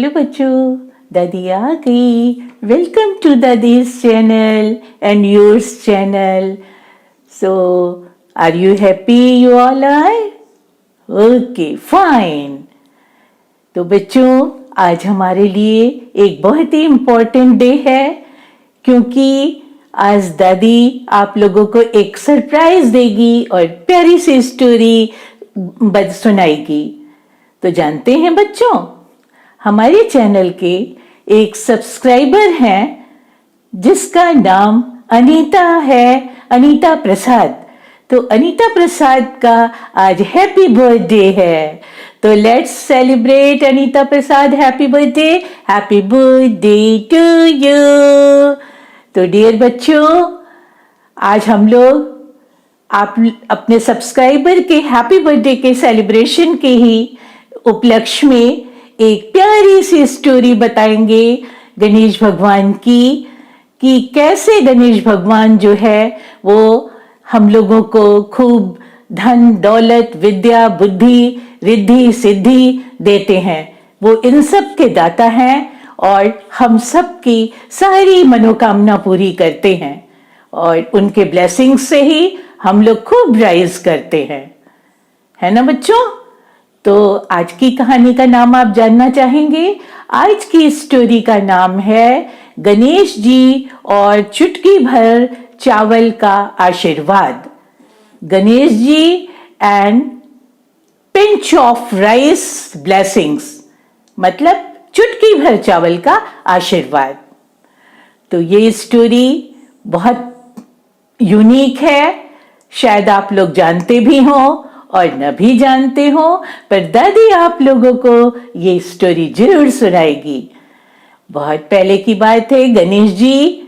Hello बच्चों, दादी आ गई। Welcome to Dadi's channel and yours channel. So are you happy? You all are okay, fine. तो बच्चों, आज हमारे लिए एक बहुत ही इम्पोर्टेंट डे है, क्योंकि आज दादी आप लोगों को एक सरप्राइज देगी और प्यारी सी स्टोरी सुनाएगी। तो जानते हैं बच्चों, हमारे चैनल के एक सब्सक्राइबर हैं जिसका नाम अनीता है, अनीता प्रसाद। तो अनीता प्रसाद का आज हैप्पी बर्थडे है। तो let's celebrate Anita Prasad. Happy birthday to you. तो डियर बच्चों, आज हम लोग आप अपने सब्सक्राइबर के हैप्पी बर्थडे के सेलिब्रेशन के ही उपलक्ष्य में एक प्यारी सी स्टोरी बताएंगे गणेश भगवान की, कि कैसे गणेश भगवान जो है वो हम लोगों को खूब धन दौलत विद्या बुद्धि रिद्धि सिद्धि देते हैं। वो इन सब के दाता हैं और हम सब की सारी मनोकामना पूरी करते हैं, और उनके ब्लेसिंग्स से ही हम लोग खूब राइज करते हैं, है ना बच्चों? तो आज की कहानी का नाम आप जानना चाहेंगे? आज की स्टोरी का नाम है गणेश जी और चुटकी भर चावल का आशीर्वाद। Ganesh ji and pinch of rice blessings, मतलब चुटकी भर चावल का आशीर्वाद। तो ये स्टोरी बहुत यूनिक है, शायद आप लोग जानते भी हों और न भी जानते हो, पर दादी आप लोगों को ये स्टोरी जरूर सुनाएगी। बहुत पहले की बात है, गणेश जी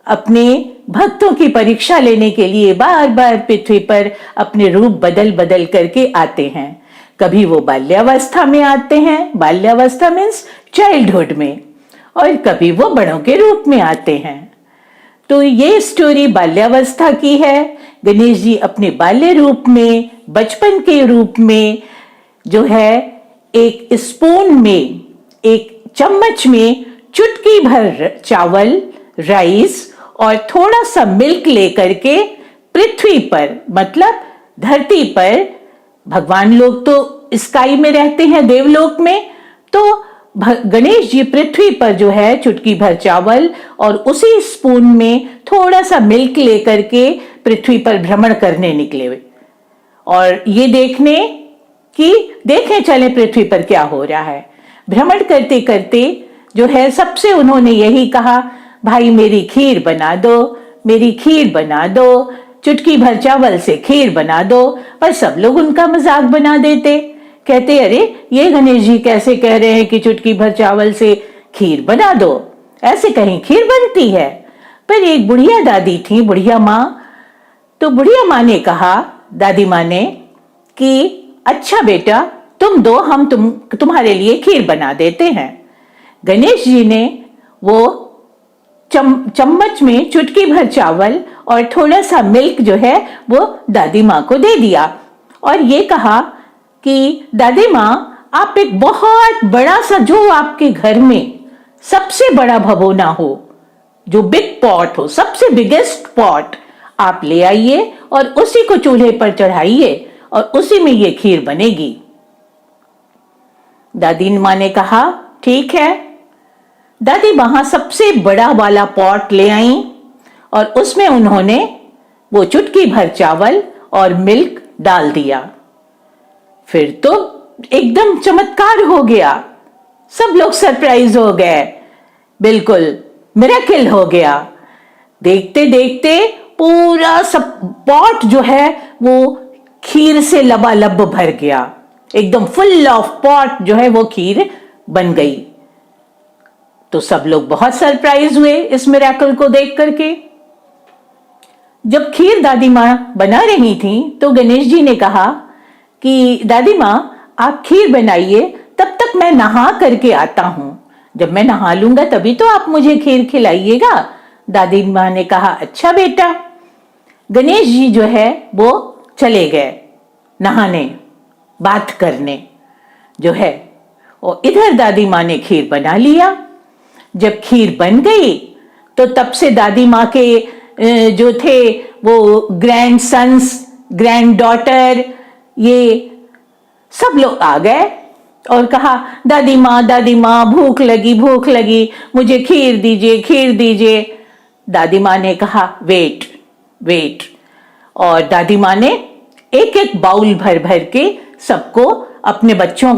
अपने भक्तों की परीक्षा लेने के लिए बार बार पृथ्वी पर अपने रूप बदल बदल करके आते हैं। कभी वो बाल्यावस्था में आते हैं, बाल्यावस्था मीन्स चाइल्डहुड में, और कभी वो बड़ों के रूप में आते हैं। तो ये स्टोरी बाल्यावस्था की है। गणेश जी अपने बाल्य रूप में, बचपन के रूप में जो है, एक स्पून में, एक चम्मच में चुटकी भर चावल, राइस और थोड़ा सा मिल्क लेकर के पृथ्वी पर, मतलब धरती पर, भगवान लोग तो स्काई में रहते हैं, देवलोक में, तो गणेश जी पृथ्वी पर जो है चुटकी भर चावल और उसी स्पून में थोड़ा सा मिल्क लेकर के पृथ्वी पर भ्रमण करने निकले हुए, और ये देखने कि देखें चले पृथ्वी पर क्या हो रहा है। भ्रमण करते करते जो है सबसे उन्होंने यही कहा, भाई मेरी खीर बना दो, मेरी खीर बना दो, चुटकी भर चावल से खीर बना दो। पर सब लोग उनका मजाक बना देते, कहते अरे ये गणेश जी कैसे कह रहे हैं कि चुटकी भर चावल से खीर बना दो, ऐसे कहीं खीर बनती है? पर एक बुढ़िया दादी थी, बुढ़िया माँ। तो बुढ़िया माँ ने कहा, दादी माँ ने, कि अच्छा बेटा तुम दो, हम तुम्हारे लिए खीर बना देते हैं। गणेश जी ने वो चम्मच में चुटकी भर चावल और थोड़ा सा मिल्क जो है वो दादी माँ को दे दिया, और ये कहा कि दादी माँ, आप एक बहुत बड़ा सा, जो आपके घर में सबसे बड़ा भगोना हो, जो बिग पॉट हो, सबसे बिगेस्ट पॉट, आप ले आइए और उसी को चूल्हे पर चढ़ाइए और उसी में ये खीर बनेगी। दादी माँ ने कहा ठीक है। दादी वहां सबसे बड़ा वाला पॉट ले आई और उसमें उन्होंने वो चुटकी भर चावल और मिल्क डाल दिया। फिर तो एकदम चमत्कार हो गया, सब लोग सरप्राइज हो गए, बिल्कुल मिरेकल हो गया। देखते देखते पूरा सब पॉट जो है वो खीर से लबालब भर गया, एकदम फुल ऑफ पॉट जो है वो खीर बन गई। तो सब लोग बहुत सरप्राइज हुए इस मिरेकल को देख करके। जब खीर दादी माँ बना रही थी तो गणेश जी ने कहा कि दादी माँ आप खीर बनाइए, तब तक मैं नहा करके आता हूं, जब मैं नहा लूंगा तभी तो आप मुझे खीर खिलाइएगा। दादी माँ ने कहा अच्छा बेटा। गणेश जी जो है वो चले गए नहाने, बात करने जो है, और इधर दादी माँ ने खीर बना लिया। जब खीर बन गई तो तब से दादी माँ के जो थे वो ग्रैंड सन्स, ग्रैंड डॉटर, ये सब लोग आ गए और कहा, दादी माँ भूख लगी, मुझे खीर दीजिए, खीर दीजिए। दादी माँ ने कहा, वेट वेट। और दादी माँ ने एक एक बाउल भर भर के सबको, अपने बच्चों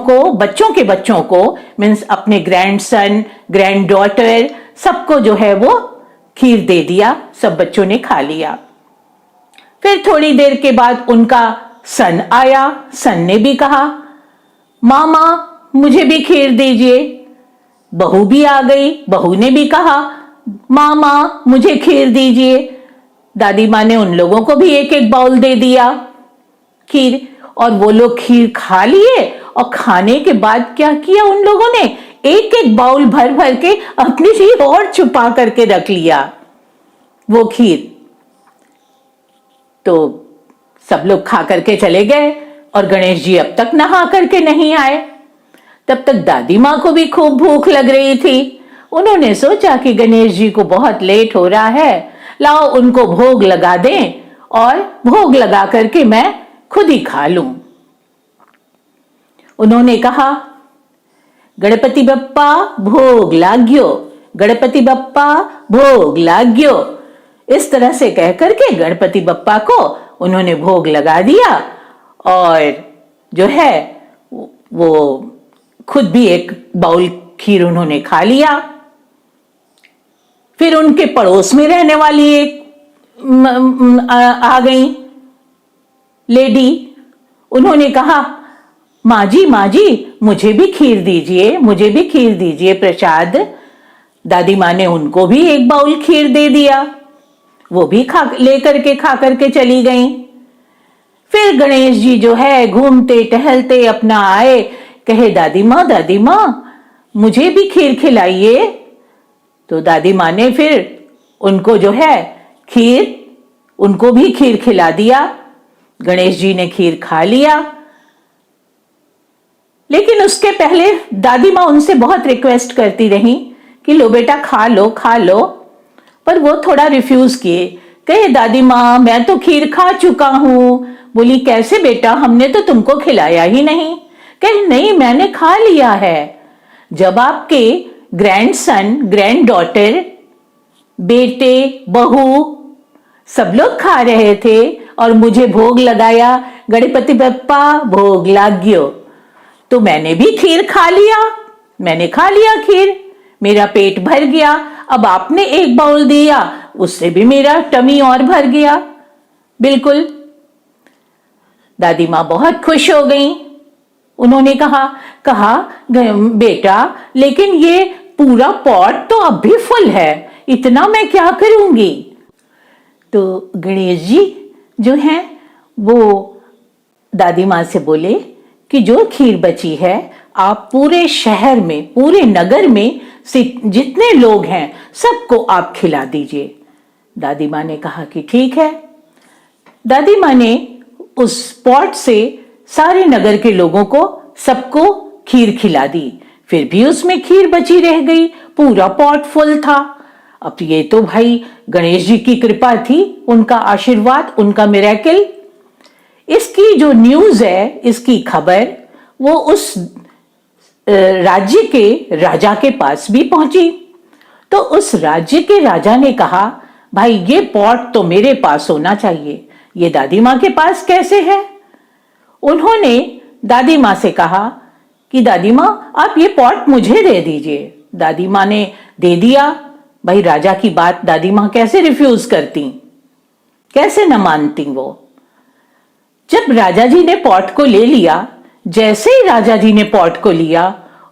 के बच्चों को, मीन्स अपने ग्रैंड सन, ग्रैंड डॉटर, सबको जो है वो खीर दे दिया। सब बच्चों ने खा लिया। फिर थोड़ी देर के बाद उनका सन आया। सन ने भी कहा, मामा मुझे भी खीर दीजिए। बहू भी आ गई। बहू ने भी कहा, मामा मुझे खीर दीजिए। दादी माँ ने उन लोगों को भी एक एक बाउल दे दिया खीर। और वो लोग खीर खा लिए। और खाने के बाद क्या किया उन लोगों ने, एक एक बाउल भर भर के अपनी लिए और छुपा करके रख लिया वो खीर। तो सब लोग खा करके चले गए और गणेश जी अब तक नहा करके नहीं आए। तब तक दादी माँ को भी खूब भूख लग रही थी। उन्होंने सोचा कि गणेश जी को बहुत लेट हो रहा है, लाओ उनको भोग लगा दें और भोग लगा करके मैं खुद ही खा लूं। उन्होंने कहा, गणपति बप्पा भोग लाग्यो, गणपति बप्पा भोग लाग्यो। इस तरह से कह करके गणपति बप्पा को उन्होंने भोग लगा दिया और जो है वो खुद भी एक बाउल खीर उन्होंने खा लिया। फिर उनके पड़ोस में रहने वाली एक आ गई लेडी। उन्होंने कहा, माँ जी मुझे भी खीर दीजिए, मुझे भी खीर दीजिए प्रसाद। दादी माँ ने उनको भी एक बाउल खीर दे दिया। वो भी खा करके चली गई। फिर गणेश जी जो है घूमते टहलते अपना आए, कहे, दादी माँ मुझे भी खीर खिलाइए। तो दादी माँ ने फिर उनको जो है उनको भी खीर खिला दिया। गणेश जी ने खीर खा लिया। लेकिन उसके पहले दादी माँ उनसे बहुत रिक्वेस्ट करती रही कि लो बेटा खा लो। पर वो थोड़ा रिफ्यूज किए। कहे, दादी माँ मैं तो खीर खा चुका हूं। बोली, कैसे बेटा, हमने तो तुमको खिलाया ही नहीं। कहे, नहीं मैंने खा लिया है। जब आपके ग्रैंड सन, ग्रैंड डॉटर, बेटे, बहू सब लोग खा रहे थे और मुझे भोग लगाया, गणपति बप्पा भोग लाग्यो, तो मैंने भी खीर खा लिया। मैंने खा लिया खीर, मेरा पेट भर गया। अब आपने एक बाउल दिया, उससे भी मेरा टमी और भर गया। बिल्कुल। दादी माँ बहुत खुश हो गई। उन्होंने कहा बेटा, लेकिन ये पूरा पॉट तो अब भी फुल है, इतना मैं क्या करूंगी। तो गणेश जी जो हैं वो दादी माँ से बोले कि जो खीर बची है आप पूरे शहर में, पूरे नगर में से जितने लोग हैं सबको आप खिला दीजिए। दादी माँ ने कहा कि ठीक है। दादी माँ ने उस पॉट से सारे नगर के लोगों को सबको खीर खिला दी। फिर भी उसमें खीर बची रह गई, पूरा पॉट फुल था। अब ये तो भाई गणेश जी की कृपा थी, उनका आशीर्वाद, उनका मिरेकल। इसकी जो न्यूज है, इसकी खबर वो उस राज्य के राजा के पास भी पहुंची। तो उस राज्य के राजा ने कहा, भाई ये पॉट तो मेरे पास होना चाहिए, ये दादी माँ के पास कैसे है। उन्होंने दादी माँ से कहा कि दादी माँ आप ये पॉट मुझे दे दीजिए। दादी माँ ने दे दिया। भाई राजा की बात दादी माँ कैसे रिफ्यूज करती, कैसे न मानती वो। जब राजा जी ने पॉट को ले लिया, जैसे ही राजा जी ने पॉट को लिया,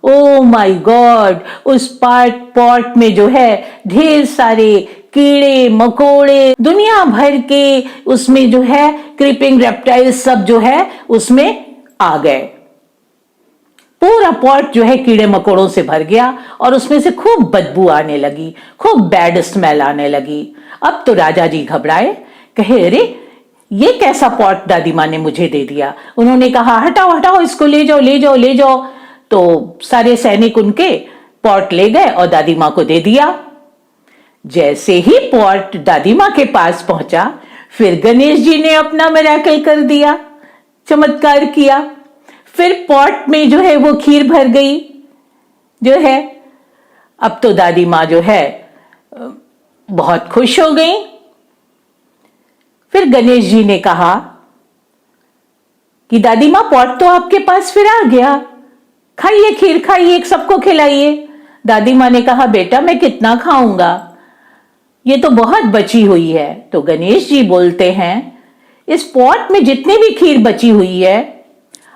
ओ माय गॉड, उस पॉट में जो है ढेर सारे कीड़े मकोड़े, दुनिया भर के उसमें जो है क्रीपिंग रेप्टाइल्स सब जो है उसमें आ गए। पूरा पॉट जो है कीड़े मकोड़ों से भर गया और उसमें से खूब बदबू आने लगी, खूब बैड स्मेल आने लगी। अब तो राजा जी घबराए, कहे, अरे ये कैसा पॉट दादी माँ ने मुझे दे दिया। उन्होंने कहा, हटाओ इसको, ले जाओ। तो सारे सैनिक उनके पॉट ले गए और दादी माँ को दे दिया। जैसे ही पॉट दादी माँ के पास पहुंचा, फिर गणेश जी ने अपना मिरेकल कर दिया, चमत्कार किया। फिर पॉट में जो है वो खीर भर गई जो है। अब तो दादी माँ जो है बहुत खुश हो गई। फिर गणेश जी ने कहा कि दादी माँ, पॉट तो आपके पास फिर आ गया, खाइए खीर, खाइए, सबको खिलाइए। दादी माँ ने कहा, बेटा मैं कितना खाऊंगा, ये तो बहुत बची हुई है। तो गणेश जी बोलते हैं, इस पॉट में जितनी भी खीर बची हुई है,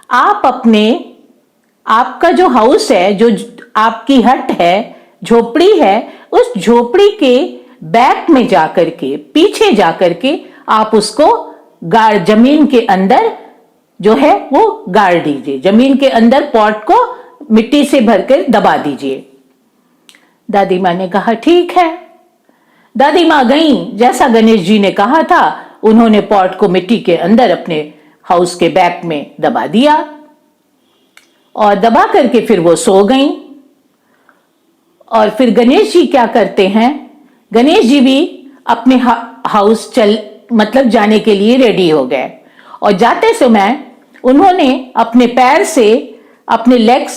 आप आपका जो हाउस है, जो आपकी हट है, झोपड़ी है, उस झोपड़ी के बैक में जाकर के, पीछे जाकर के आप उसको जमीन के अंदर जो है वो गाड़ दीजिए। जमीन के अंदर पॉट को मिट्टी से भरकर दबा दीजिए। दादी माँ ने कहा ठीक है। दादी माँ गई, जैसा गणेश जी ने कहा था, उन्होंने पॉट को मिट्टी के अंदर अपने हाउस के बैक में दबा दिया और दबा करके फिर वो सो गई। और फिर गणेश जी क्या करते हैं, गणेश जी भी अपने हाउस मतलब जाने के लिए रेडी हो गए। और जाते समय उन्होंने अपने पैर से, अपने लेग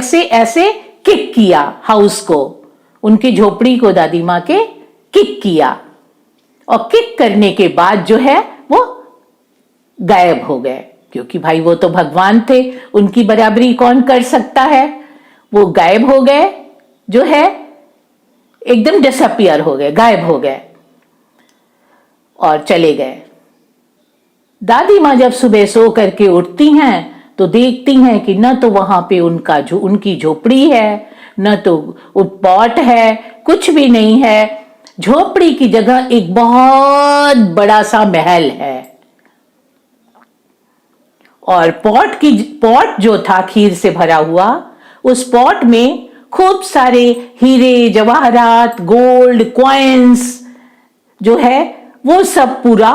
से ऐसे किक किया हाउस को, उनकी झोपड़ी को दादी माँ के किक किया। और किक करने के बाद जो है वो गायब हो गए, क्योंकि भाई वो तो भगवान थे, उनकी बराबरी कौन कर सकता है। वो गायब हो गए, जो है एकदम डिसअपियर हो गए, गायब हो गए और चले गए। दादी माँ जब सुबह सो करके उठती हैं तो देखती हैं कि न तो वहां पे उनकी झोपड़ी है, न तो पॉट है, कुछ भी नहीं है। झोपड़ी की जगह एक बहुत बड़ा सा महल है। और पॉट जो था खीर से भरा हुआ, उस पॉट में खूब सारे हीरे जवाहरात, गोल्ड कॉइन्स जो है वो सब पूरा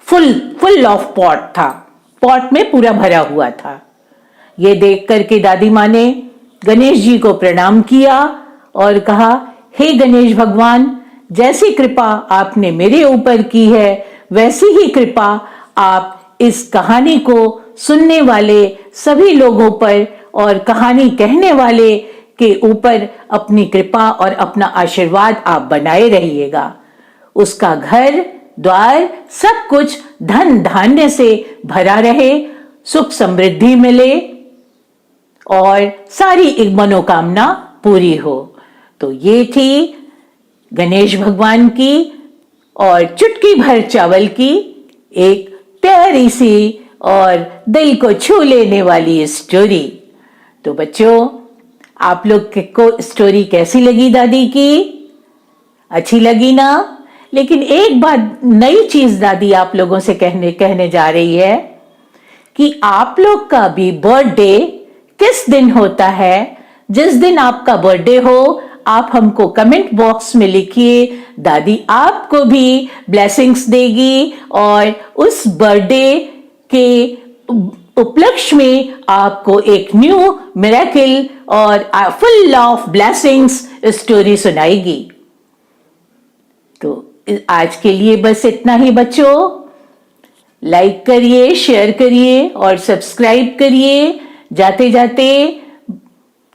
फुल ऑफ पॉट था, पॉट में पूरा भरा हुआ था। ये देख करके दादी माँ ने गणेश जी को प्रणाम किया और कहा, हे गणेश भगवान, जैसी कृपा आपने मेरे ऊपर की है, वैसी ही कृपा आप इस कहानी को सुनने वाले सभी लोगों पर और कहानी कहने वाले के ऊपर अपनी कृपा और अपना आशीर्वाद आप बनाए रहिएगा। उसका घर द्वार सब कुछ धन धान्य से भरा रहे, सुख समृद्धि मिले और सारी मनोकामना पूरी हो। तो ये थी गणेश भगवान की और चुटकी भर चावल की एक प्यारी सी और दिल को छू लेने वाली स्टोरी। तो बच्चों, आप लोग को स्टोरी कैसी लगी दादी की? अच्छी लगी ना? लेकिन एक बात, नई चीज दादी आप लोगों से कहने जा रही है कि आप लोग का भी बर्थडे किस दिन होता है। जिस दिन आपका बर्थडे हो, आप हमको कमेंट बॉक्स में लिखिए, दादी आपको भी ब्लेसिंग्स देगी और उस बर्थडे के उपलक्ष्य में आपको एक न्यू मिरेकल और फुल ऑफ ब्लेसिंग्स स्टोरी सुनाएगी। तो आज के लिए बस इतना ही बच्चों। लाइक करिए, शेयर करिए और सब्सक्राइब करिए। जाते जाते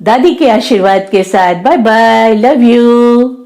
दादी के आशीर्वाद के साथ बाय बाय, लव यू।